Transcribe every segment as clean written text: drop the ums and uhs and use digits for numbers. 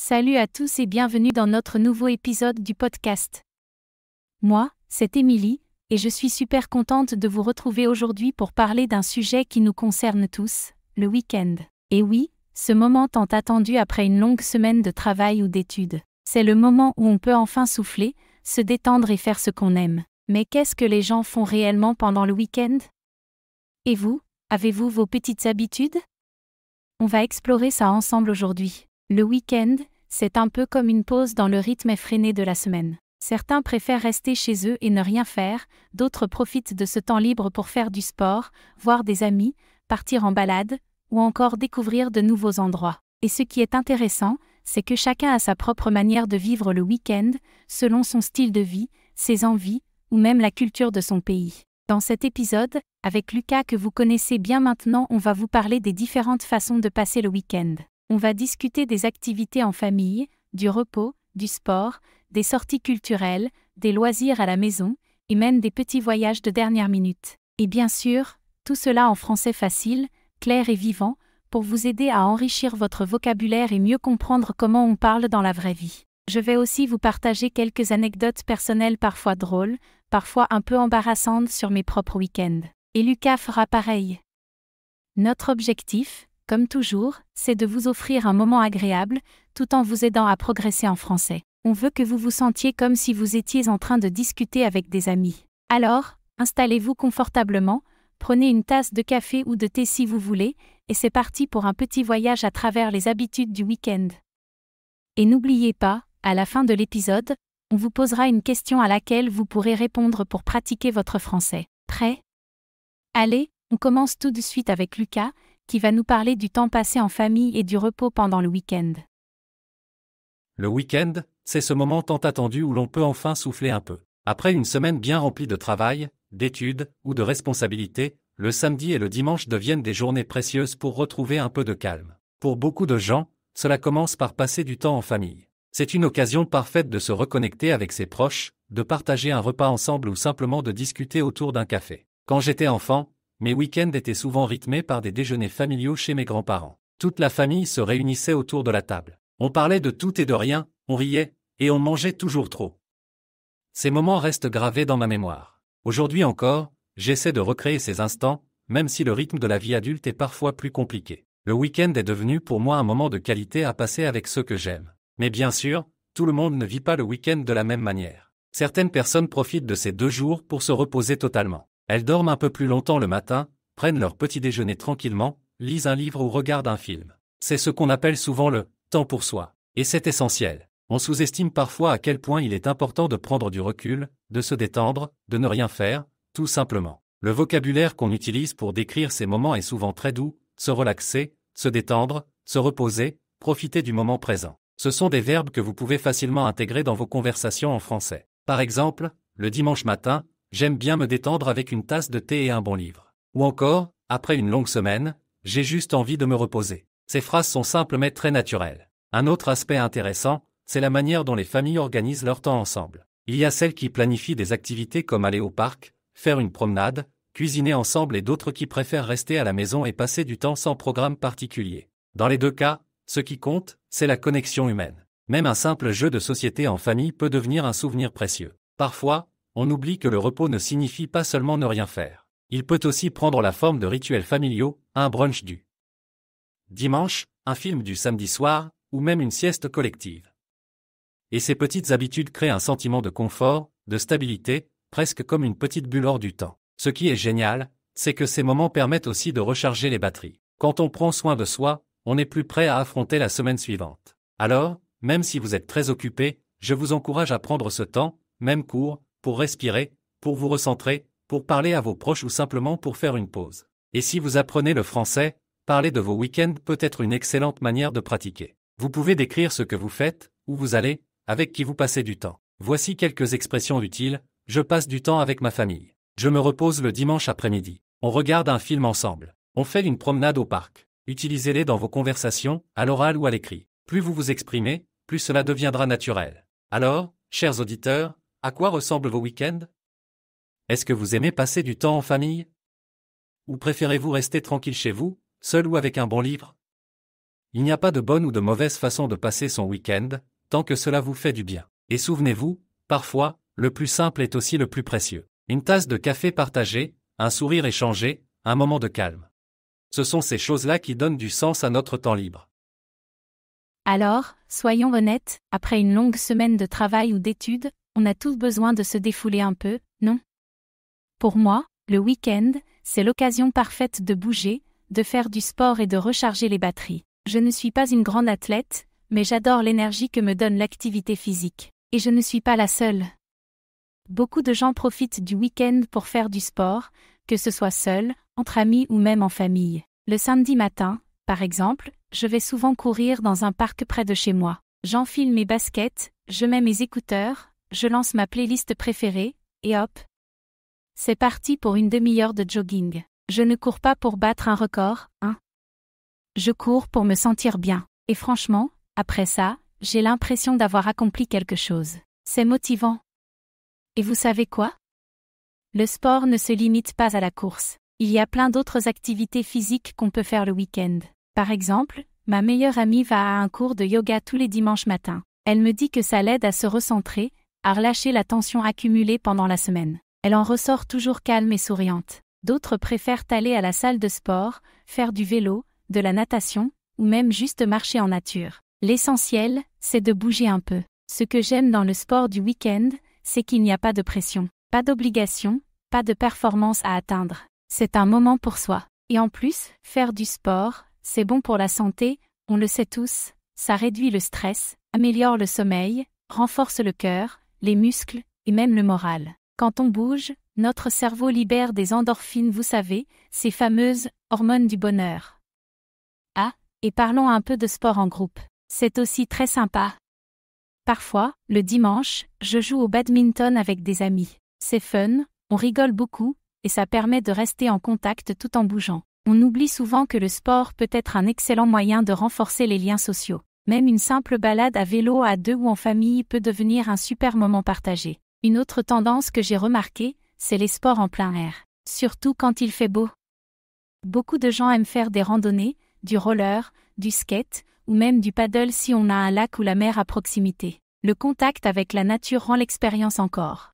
Salut à tous et bienvenue dans notre nouveau épisode du podcast. Moi, c'est Émilie, et je suis super contente de vous retrouver aujourd'hui pour parler d'un sujet qui nous concerne tous, le week-end. Et oui, ce moment tant attendu après une longue semaine de travail ou d'études. C'est le moment où on peut enfin souffler, se détendre et faire ce qu'on aime. Mais qu'est-ce que les gens font réellement pendant le week-end? Et vous, avez-vous vos petites habitudes? On va explorer ça ensemble aujourd'hui. Le week-end, c'est un peu comme une pause dans le rythme effréné de la semaine. Certains préfèrent rester chez eux et ne rien faire, d'autres profitent de ce temps libre pour faire du sport, voir des amis, partir en balade, ou encore découvrir de nouveaux endroits. Et ce qui est intéressant, c'est que chacun a sa propre manière de vivre le week-end, selon son style de vie, ses envies, ou même la culture de son pays. Dans cet épisode, avec Lucas que vous connaissez bien maintenant, on va vous parler des différentes façons de passer le week-end. On va discuter des activités en famille, du repos, du sport, des sorties culturelles, des loisirs à la maison, et même des petits voyages de dernière minute. Et bien sûr, tout cela en français facile, clair et vivant, pour vous aider à enrichir votre vocabulaire et mieux comprendre comment on parle dans la vraie vie. Je vais aussi vous partager quelques anecdotes personnelles parfois drôles, parfois un peu embarrassantes sur mes propres week-ends. Et Lucas fera pareil. Notre objectif, comme toujours, c'est de vous offrir un moment agréable, tout en vous aidant à progresser en français. On veut que vous vous sentiez comme si vous étiez en train de discuter avec des amis. Alors, installez-vous confortablement, prenez une tasse de café ou de thé si vous voulez, et c'est parti pour un petit voyage à travers les habitudes du week-end. Et n'oubliez pas, à la fin de l'épisode, on vous posera une question à laquelle vous pourrez répondre pour pratiquer votre français. Prêt? Allez, on commence tout de suite avec Lucas, qui va nous parler du temps passé en famille et du repos pendant le week-end. Le week-end, c'est ce moment tant attendu où l'on peut enfin souffler un peu. Après une semaine bien remplie de travail, d'études ou de responsabilités, le samedi et le dimanche deviennent des journées précieuses pour retrouver un peu de calme. Pour beaucoup de gens, cela commence par passer du temps en famille. C'est une occasion parfaite de se reconnecter avec ses proches, de partager un repas ensemble ou simplement de discuter autour d'un café. Quand j'étais enfant, mes week-ends étaient souvent rythmés par des déjeuners familiaux chez mes grands-parents. Toute la famille se réunissait autour de la table. On parlait de tout et de rien, on riait, et on mangeait toujours trop. Ces moments restent gravés dans ma mémoire. Aujourd'hui encore, j'essaie de recréer ces instants, même si le rythme de la vie adulte est parfois plus compliqué. Le week-end est devenu pour moi un moment de qualité à passer avec ceux que j'aime. Mais bien sûr, tout le monde ne vit pas le week-end de la même manière. Certaines personnes profitent de ces 2 jours pour se reposer totalement. Elles dorment un peu plus longtemps le matin, prennent leur petit déjeuner tranquillement, lisent un livre ou regardent un film. C'est ce qu'on appelle souvent le « temps pour soi ». Et c'est essentiel. On sous-estime parfois à quel point il est important de prendre du recul, de se détendre, de ne rien faire, tout simplement. Le vocabulaire qu'on utilise pour décrire ces moments est souvent très doux, se relaxer, se détendre, se reposer, profiter du moment présent. Ce sont des verbes que vous pouvez facilement intégrer dans vos conversations en français. Par exemple, le dimanche matin, j'aime bien me détendre avec une tasse de thé et un bon livre. Ou encore, après une longue semaine, j'ai juste envie de me reposer. Ces phrases sont simples mais très naturelles. Un autre aspect intéressant, c'est la manière dont les familles organisent leur temps ensemble. Il y a celles qui planifient des activités comme aller au parc, faire une promenade, cuisiner ensemble et d'autres qui préfèrent rester à la maison et passer du temps sans programme particulier. Dans les deux cas, ce qui compte, c'est la connexion humaine. Même un simple jeu de société en famille peut devenir un souvenir précieux. Parfois, on oublie que le repos ne signifie pas seulement ne rien faire. Il peut aussi prendre la forme de rituels familiaux, un brunch du dimanche, un film du samedi soir, ou même une sieste collective. Et ces petites habitudes créent un sentiment de confort, de stabilité, presque comme une petite bulle hors du temps. Ce qui est génial, c'est que ces moments permettent aussi de recharger les batteries. Quand on prend soin de soi, on est plus prêt à affronter la semaine suivante. Alors, même si vous êtes très occupé, je vous encourage à prendre ce temps, même court, pour respirer, pour vous recentrer, pour parler à vos proches ou simplement pour faire une pause. Et si vous apprenez le français, parler de vos week-ends peut être une excellente manière de pratiquer. Vous pouvez décrire ce que vous faites, où vous allez, avec qui vous passez du temps. Voici quelques expressions utiles. Je passe du temps avec ma famille. Je me repose le dimanche après-midi. On regarde un film ensemble. On fait une promenade au parc. Utilisez-les dans vos conversations, à l'oral ou à l'écrit. Plus vous vous exprimez, plus cela deviendra naturel. Alors, chers auditeurs, à quoi ressemblent vos week-ends? Est-ce que vous aimez passer du temps en famille? Ou préférez-vous rester tranquille chez vous, seul ou avec un bon livre? il n'y a pas de bonne ou de mauvaise façon de passer son week-end, tant que cela vous fait du bien. Et souvenez-vous, parfois, le plus simple est aussi le plus précieux. Une tasse de café partagée, un sourire échangé, un moment de calme. Ce sont ces choses-là qui donnent du sens à notre temps libre. Alors, soyons honnêtes, après une longue semaine de travail ou d'études, on a tous besoin de se défouler un peu, non? Pour moi, le week-end, c'est l'occasion parfaite de bouger, de faire du sport et de recharger les batteries. Je ne suis pas une grande athlète, mais j'adore l'énergie que me donne l'activité physique. Et je ne suis pas la seule. Beaucoup de gens profitent du week-end pour faire du sport, que ce soit seul, entre amis ou même en famille. Le samedi matin, par exemple, je vais souvent courir dans un parc près de chez moi. J'enfile mes baskets, je mets mes écouteurs, je lance ma playlist préférée, et hop. C'est parti pour une demi-heure de jogging. Je ne cours pas pour battre un record, hein. Je cours pour me sentir bien. Et franchement, après ça, j'ai l'impression d'avoir accompli quelque chose. C'est motivant. Et vous savez quoi? Le sport ne se limite pas à la course. Il y a plein d'autres activités physiques qu'on peut faire le week-end. Par exemple, ma meilleure amie va à un cours de yoga tous les dimanches matins. Elle me dit que ça l'aide à se recentrer, à relâcher la tension accumulée pendant la semaine. Elle en ressort toujours calme et souriante. D'autres préfèrent aller à la salle de sport, faire du vélo, de la natation, ou même juste marcher en nature. L'essentiel, c'est de bouger un peu. Ce que j'aime dans le sport du week-end, c'est qu'il n'y a pas de pression, pas d'obligation, pas de performance à atteindre. C'est un moment pour soi. Et en plus, faire du sport, c'est bon pour la santé, on le sait tous, ça réduit le stress, améliore le sommeil, renforce le cœur, les muscles, et même le moral. Quand on bouge, notre cerveau libère des endorphines, vous savez, ces fameuses hormones du bonheur. Ah, et parlons un peu de sport en groupe. C'est aussi très sympa. Parfois, le dimanche, je joue au badminton avec des amis. C'est fun, on rigole beaucoup, et ça permet de rester en contact tout en bougeant. On oublie souvent que le sport peut être un excellent moyen de renforcer les liens sociaux. Même une simple balade à vélo à deux ou en famille peut devenir un super moment partagé. Une autre tendance que j'ai remarquée, c'est les sports en plein air. Surtout quand il fait beau. Beaucoup de gens aiment faire des randonnées, du roller, du skate, ou même du paddle si on a un lac ou la mer à proximité. Le contact avec la nature rend l'expérience encore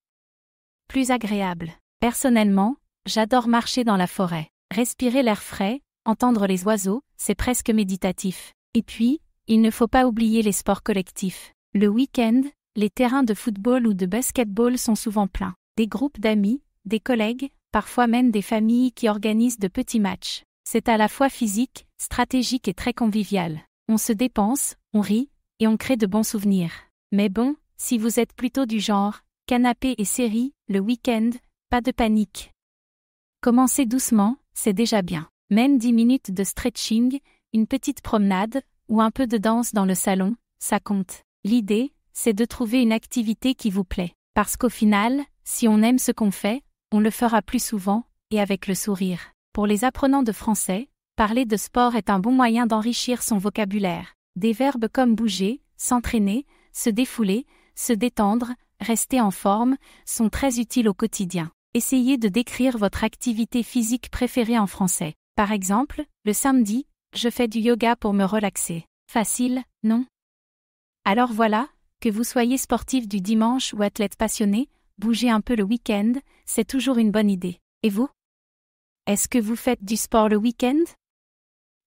plus agréable. Personnellement, j'adore marcher dans la forêt. Respirer l'air frais, entendre les oiseaux, c'est presque méditatif. Et puis, il ne faut pas oublier les sports collectifs. Le week-end, les terrains de football ou de basketball sont souvent pleins. Des groupes d'amis, des collègues, parfois même des familles qui organisent de petits matchs. C'est à la fois physique, stratégique et très convivial. On se dépense, on rit, et on crée de bons souvenirs. Mais bon, si vous êtes plutôt du genre canapé et série, le week-end, pas de panique. Commencez doucement, c'est déjà bien. Même 10 minutes de stretching, une petite promenade, ou un peu de danse dans le salon, ça compte. L'idée, c'est de trouver une activité qui vous plaît. Parce qu'au final, si on aime ce qu'on fait, on le fera plus souvent, et avec le sourire. Pour les apprenants de français, parler de sport est un bon moyen d'enrichir son vocabulaire. Des verbes comme bouger, s'entraîner, se défouler, se détendre, rester en forme, sont très utiles au quotidien. Essayez de décrire votre activité physique préférée en français. Par exemple, le samedi, je fais du yoga pour me relaxer. Facile, non? Alors voilà, que vous soyez sportif du dimanche ou athlète passionné, bouger un peu le week-end, c'est toujours une bonne idée. Et vous? Est-ce que vous faites du sport le week-end?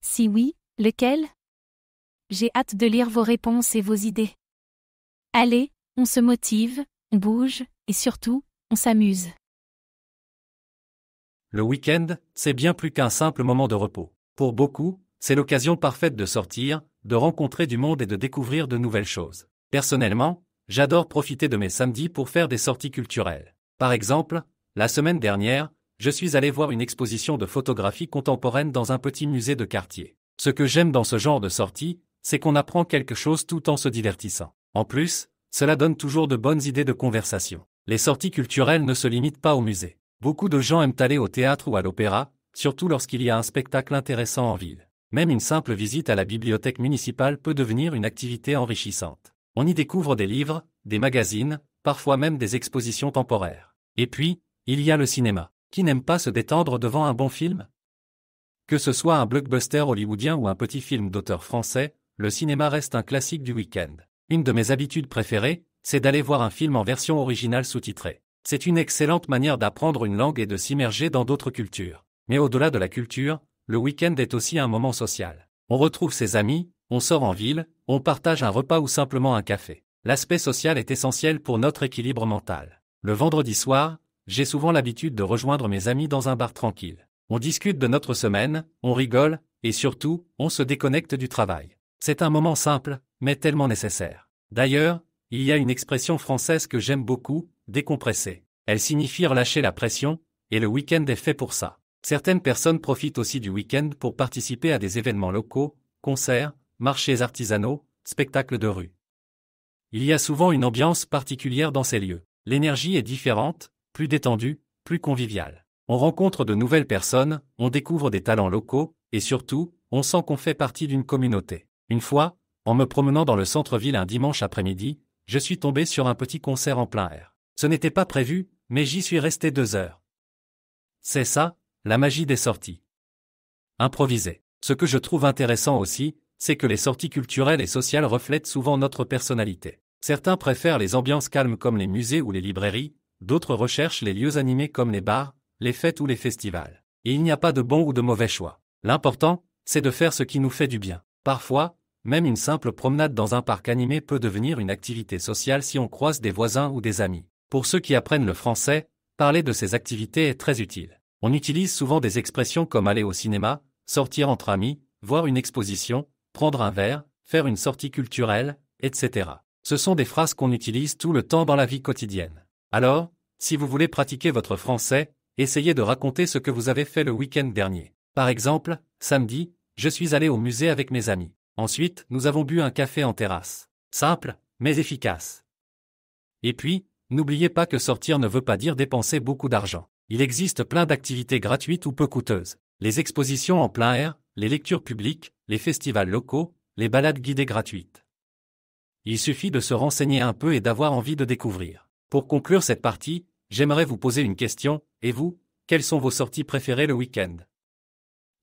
Si oui, lequel? J'ai hâte de lire vos réponses et vos idées. Allez, on se motive, on bouge, et surtout, on s'amuse. Le week-end, c'est bien plus qu'un simple moment de repos. Pour beaucoup, c'est l'occasion parfaite de sortir, de rencontrer du monde et de découvrir de nouvelles choses. Personnellement, j'adore profiter de mes samedis pour faire des sorties culturelles. Par exemple, la semaine dernière, je suis allé voir une exposition de photographie contemporaine dans un petit musée de quartier. Ce que j'aime dans ce genre de sortie, c'est qu'on apprend quelque chose tout en se divertissant. En plus, cela donne toujours de bonnes idées de conversation. Les sorties culturelles ne se limitent pas au musée. Beaucoup de gens aiment aller au théâtre ou à l'opéra, surtout lorsqu'il y a un spectacle intéressant en ville. Même une simple visite à la bibliothèque municipale peut devenir une activité enrichissante. On y découvre des livres, des magazines, parfois même des expositions temporaires. Et puis, il y a le cinéma. Qui n'aime pas se détendre devant un bon film? Que ce soit un blockbuster hollywoodien ou un petit film d'auteur français, le cinéma reste un classique du week-end. Une de mes habitudes préférées, c'est d'aller voir un film en version originale sous-titrée. C'est une excellente manière d'apprendre une langue et de s'immerger dans d'autres cultures. Mais au-delà de la culture, le week-end est aussi un moment social. On retrouve ses amis, on sort en ville, on partage un repas ou simplement un café. L'aspect social est essentiel pour notre équilibre mental. Le vendredi soir, j'ai souvent l'habitude de rejoindre mes amis dans un bar tranquille. On discute de notre semaine, on rigole, et surtout, on se déconnecte du travail. C'est un moment simple, mais tellement nécessaire. D'ailleurs, il y a une expression française que j'aime beaucoup, décompresser. Elle signifie relâcher la pression, et le week-end est fait pour ça. Certaines personnes profitent aussi du week-end pour participer à des événements locaux, concerts, marchés artisanaux, spectacles de rue. Il y a souvent une ambiance particulière dans ces lieux. L'énergie est différente, plus détendue, plus conviviale. On rencontre de nouvelles personnes, on découvre des talents locaux, et surtout, on sent qu'on fait partie d'une communauté. Une fois, en me promenant dans le centre-ville un dimanche après-midi, je suis tombé sur un petit concert en plein air. Ce n'était pas prévu, mais j'y suis resté 2 heures. C'est ça, la magie des sorties. Improviser. Ce que je trouve intéressant aussi, c'est que les sorties culturelles et sociales reflètent souvent notre personnalité. Certains préfèrent les ambiances calmes comme les musées ou les librairies, d'autres recherchent les lieux animés comme les bars, les fêtes ou les festivals. Et il n'y a pas de bon ou de mauvais choix. L'important, c'est de faire ce qui nous fait du bien. Parfois, même une simple promenade dans un parc animé peut devenir une activité sociale si on croise des voisins ou des amis. Pour ceux qui apprennent le français, parler de ces activités est très utile. On utilise souvent des expressions comme aller au cinéma, sortir entre amis, voir une exposition, prendre un verre, faire une sortie culturelle, etc. Ce sont des phrases qu'on utilise tout le temps dans la vie quotidienne. Alors, si vous voulez pratiquer votre français, essayez de raconter ce que vous avez fait le week-end dernier. Par exemple, samedi, je suis allé au musée avec mes amis. Ensuite, nous avons bu un café en terrasse. Simple, mais efficace. Et puis, n'oubliez pas que sortir ne veut pas dire dépenser beaucoup d'argent. Il existe plein d'activités gratuites ou peu coûteuses. Les expositions en plein air, les lectures publiques, les festivals locaux, les balades guidées gratuites. Il suffit de se renseigner un peu et d'avoir envie de découvrir. Pour conclure cette partie, j'aimerais vous poser une question, et vous, quelles sont vos sorties préférées le week-end?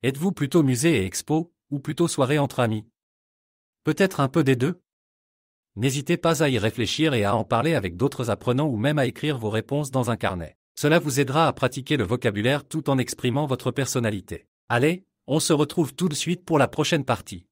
Êtes-vous plutôt musée et expo, ou plutôt soirée entre amis? Peut-être un peu des deux? N'hésitez pas à y réfléchir et à en parler avec d'autres apprenants ou même à écrire vos réponses dans un carnet. Cela vous aidera à pratiquer le vocabulaire tout en exprimant votre personnalité. Allez, on se retrouve tout de suite pour la prochaine partie.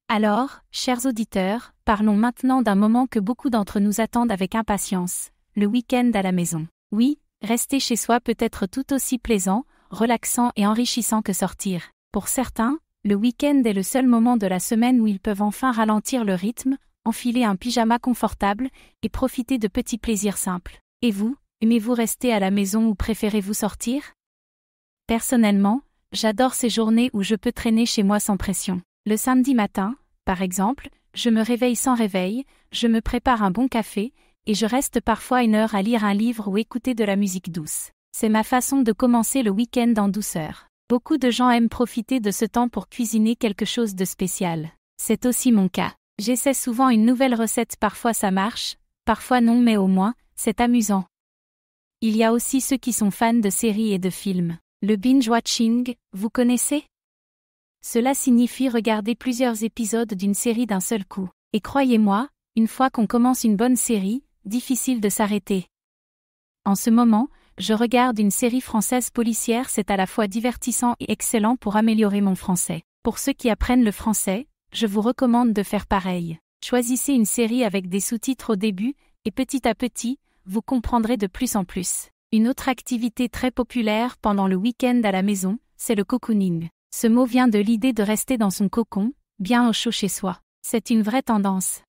Alors, chers auditeurs, parlons maintenant d'un moment que beaucoup d'entre nous attendent avec impatience, le week-end à la maison. Oui, rester chez soi peut être tout aussi plaisant, relaxant et enrichissant que sortir. Pour certains, le week-end est le seul moment de la semaine où ils peuvent enfin ralentir le rythme, enfiler un pyjama confortable et profiter de petits plaisirs simples. Et vous, aimez-vous rester à la maison ou préférez-vous sortir? Personnellement, j'adore ces journées où je peux traîner chez moi sans pression. Le samedi matin, par exemple, je me réveille sans réveil, je me prépare un bon café, et je reste parfois 1 heure à lire un livre ou écouter de la musique douce. C'est ma façon de commencer le week-end en douceur. Beaucoup de gens aiment profiter de ce temps pour cuisiner quelque chose de spécial. C'est aussi mon cas. J'essaie souvent une nouvelle recette, parfois ça marche, parfois non, mais au moins, c'est amusant. Il y a aussi ceux qui sont fans de séries et de films. Le binge-watching, vous connaissez? Cela signifie regarder plusieurs épisodes d'une série d'un seul coup. Et croyez-moi, une fois qu'on commence une bonne série, difficile de s'arrêter. En ce moment, je regarde une série française policière, c'est à la fois divertissant et excellent pour améliorer mon français. Pour ceux qui apprennent le français, je vous recommande de faire pareil. Choisissez une série avec des sous-titres au début, et petit à petit, vous comprendrez de plus en plus. Une autre activité très populaire pendant le week-end à la maison, c'est le cocooning. Ce mot vient de l'idée de rester dans son cocon, bien au chaud chez soi. C'est une vraie tendance.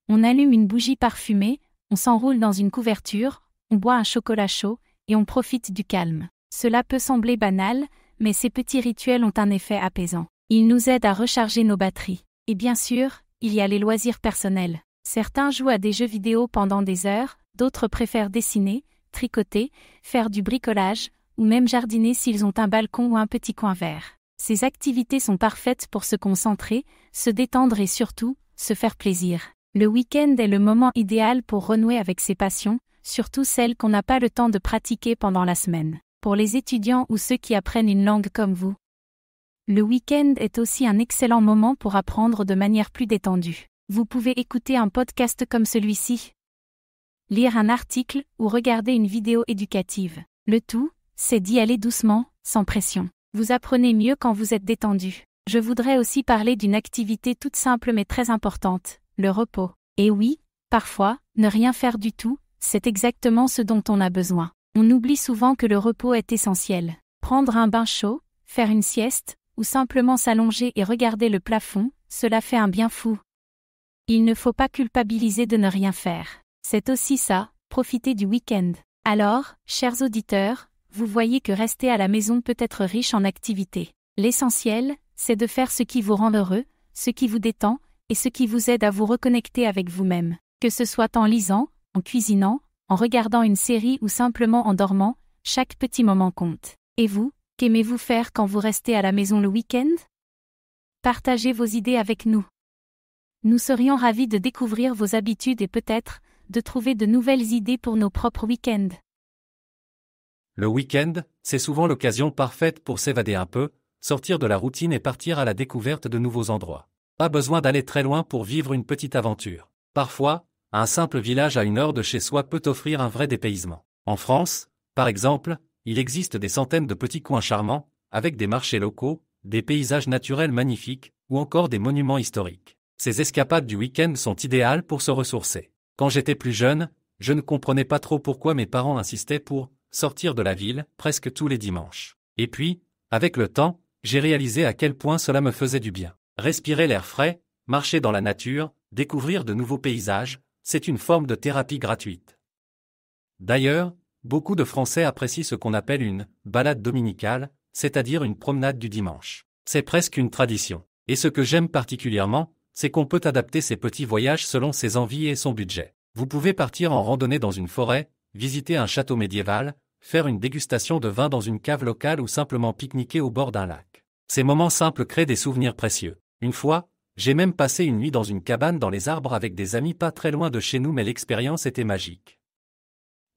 On allume une bougie parfumée, on s'enroule dans une couverture, on boit un chocolat chaud, et on profite du calme. Cela peut sembler banal, mais ces petits rituels ont un effet apaisant. Ils nous aident à recharger nos batteries. Et bien sûr, il y a les loisirs personnels. Certains jouent à des jeux vidéo pendant des heures, d'autres préfèrent dessiner, tricoter, faire du bricolage, ou même jardiner s'ils ont un balcon ou un petit coin vert. Ces activités sont parfaites pour se concentrer, se détendre et surtout, se faire plaisir. Le week-end est le moment idéal pour renouer avec ses passions, surtout celles qu'on n'a pas le temps de pratiquer pendant la semaine. pour les étudiants ou ceux qui apprennent une langue comme vous. Le week-end est aussi un excellent moment pour apprendre de manière plus détendue. Vous pouvez écouter un podcast comme celui-ci, lire un article ou regarder une vidéo éducative. Le tout, c'est d'y aller doucement, sans pression. Vous apprenez mieux quand vous êtes détendu. Je voudrais aussi parler d'une activité toute simple mais très importante, le repos. Et oui, parfois, ne rien faire du tout, c'est exactement ce dont on a besoin. On oublie souvent que le repos est essentiel. Prendre un bain chaud, faire une sieste, ou simplement s'allonger et regarder le plafond, cela fait un bien fou. Il ne faut pas culpabiliser de ne rien faire. C'est aussi ça, profiter du week-end. Alors, chers auditeurs, vous voyez que rester à la maison peut être riche en activités. L'essentiel, c'est de faire ce qui vous rend heureux, ce qui vous détend, et ce qui vous aide à vous reconnecter avec vous-même. Que ce soit en lisant, en cuisinant, en regardant une série ou simplement en dormant, chaque petit moment compte. Et vous, qu'aimez-vous faire quand vous restez à la maison le week-end? Partagez vos idées avec nous. Nous serions ravis de découvrir vos habitudes et peut-être, de trouver de nouvelles idées pour nos propres week-ends. Le week-end, c'est souvent l'occasion parfaite pour s'évader un peu, sortir de la routine et partir à la découverte de nouveaux endroits. Pas besoin d'aller très loin pour vivre une petite aventure. Parfois, un simple village à 1 heure de chez soi peut offrir un vrai dépaysement. En France, par exemple, il existe des centaines de petits coins charmants, avec des marchés locaux, des paysages naturels magnifiques, ou encore des monuments historiques. Ces escapades du week-end sont idéales pour se ressourcer. Quand j'étais plus jeune, je ne comprenais pas trop pourquoi mes parents insistaient pour sortir de la ville presque tous les dimanches. Et puis, avec le temps, j'ai réalisé à quel point cela me faisait du bien. Respirer l'air frais, marcher dans la nature, découvrir de nouveaux paysages, c'est une forme de thérapie gratuite. D'ailleurs, beaucoup de Français apprécient ce qu'on appelle une balade dominicale, c'est-à-dire une promenade du dimanche. C'est presque une tradition. Et ce que j'aime particulièrement, c'est qu'on peut adapter ses petits voyages selon ses envies et son budget. Vous pouvez partir en randonnée dans une forêt, visiter un château médiéval, faire une dégustation de vin dans une cave locale ou simplement pique-niquer au bord d'un lac. Ces moments simples créent des souvenirs précieux. Une fois, j'ai même passé une nuit dans une cabane dans les arbres avec des amis pas très loin de chez nous, mais l'expérience était magique.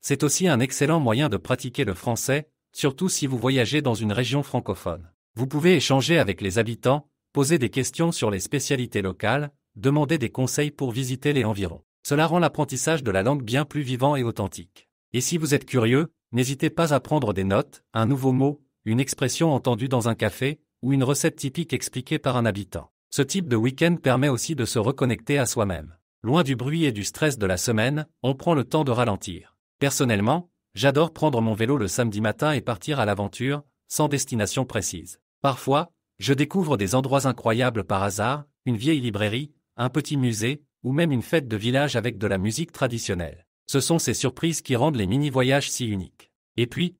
C'est aussi un excellent moyen de pratiquer le français, surtout si vous voyagez dans une région francophone. Vous pouvez échanger avec les habitants, poser des questions sur les spécialités locales, demander des conseils pour visiter les environs. Cela rend l'apprentissage de la langue bien plus vivant et authentique. Et si vous êtes curieux, n'hésitez pas à prendre des notes, un nouveau mot, une expression entendue dans un café, ou une recette typique expliquée par un habitant. Ce type de week-end permet aussi de se reconnecter à soi-même. Loin du bruit et du stress de la semaine, on prend le temps de ralentir. Personnellement, j'adore prendre mon vélo le samedi matin et partir à l'aventure, sans destination précise. Parfois, je découvre des endroits incroyables par hasard, une vieille librairie, un petit musée, ou même une fête de village avec de la musique traditionnelle. Ce sont ces surprises qui rendent les mini-voyages si uniques. Et puis,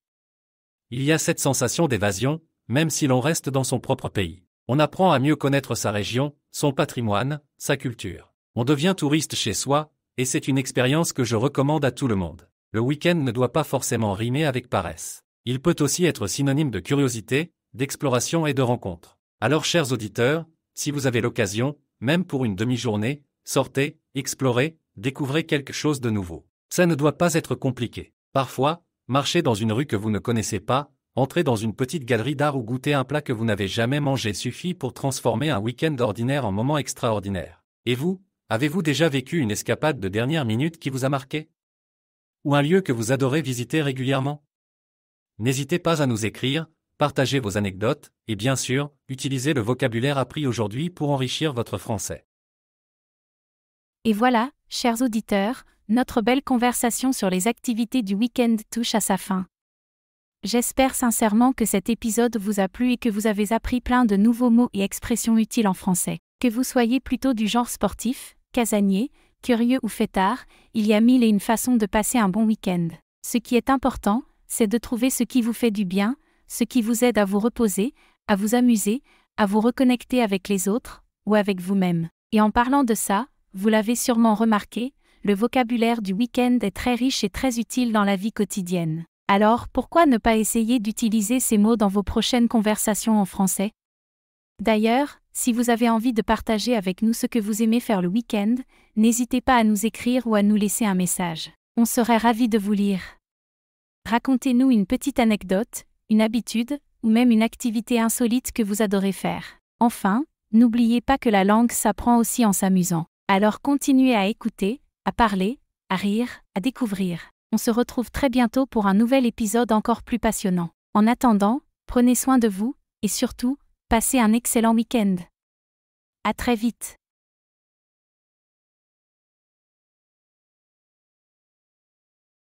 il y a cette sensation d'évasion, même si l'on reste dans son propre pays. On apprend à mieux connaître sa région, son patrimoine, sa culture. On devient touriste chez soi, et c'est une expérience que je recommande à tout le monde. Le week-end ne doit pas forcément rimer avec paresse. Il peut aussi être synonyme de curiosité, d'exploration et de rencontre. Alors chers auditeurs, si vous avez l'occasion, même pour une demi-journée, sortez, explorez, découvrez quelque chose de nouveau. Ça ne doit pas être compliqué. Parfois, marchez dans une rue que vous ne connaissez pas, entrez dans une petite galerie d'art ou goûter un plat que vous n'avez jamais mangé suffit pour transformer un week-end ordinaire en moment extraordinaire. Et vous, avez-vous déjà vécu une escapade de dernière minute qui vous a marqué? Ou un lieu que vous adorez visiter régulièrement? N'hésitez pas à nous écrire, partagez vos anecdotes, et bien sûr, utilisez le vocabulaire appris aujourd'hui pour enrichir votre français. Et voilà, chers auditeurs, notre belle conversation sur les activités du week-end touche à sa fin. J'espère sincèrement que cet épisode vous a plu et que vous avez appris plein de nouveaux mots et expressions utiles en français. Que vous soyez plutôt du genre sportif, casanier, curieux ou fêtard, il y a 1001 façons de passer un bon week-end. Ce qui est important, c'est de trouver ce qui vous fait du bien, ce qui vous aide à vous reposer, à vous amuser, à vous reconnecter avec les autres, ou avec vous-même. Et en parlant de ça, vous l'avez sûrement remarqué, le vocabulaire du week-end est très riche et très utile dans la vie quotidienne. Alors, pourquoi ne pas essayer d'utiliser ces mots dans vos prochaines conversations en français? D'ailleurs, si vous avez envie de partager avec nous ce que vous aimez faire le week-end, n'hésitez pas à nous écrire ou à nous laisser un message. On serait ravis de vous lire. Racontez-nous une petite anecdote, une habitude, ou même une activité insolite que vous adorez faire. Enfin, n'oubliez pas que la langue s'apprend aussi en s'amusant. Alors continuez à écouter, à parler, à rire, à découvrir. On se retrouve très bientôt pour un nouvel épisode encore plus passionnant. En attendant, prenez soin de vous, et surtout, passez un excellent week-end. À très vite.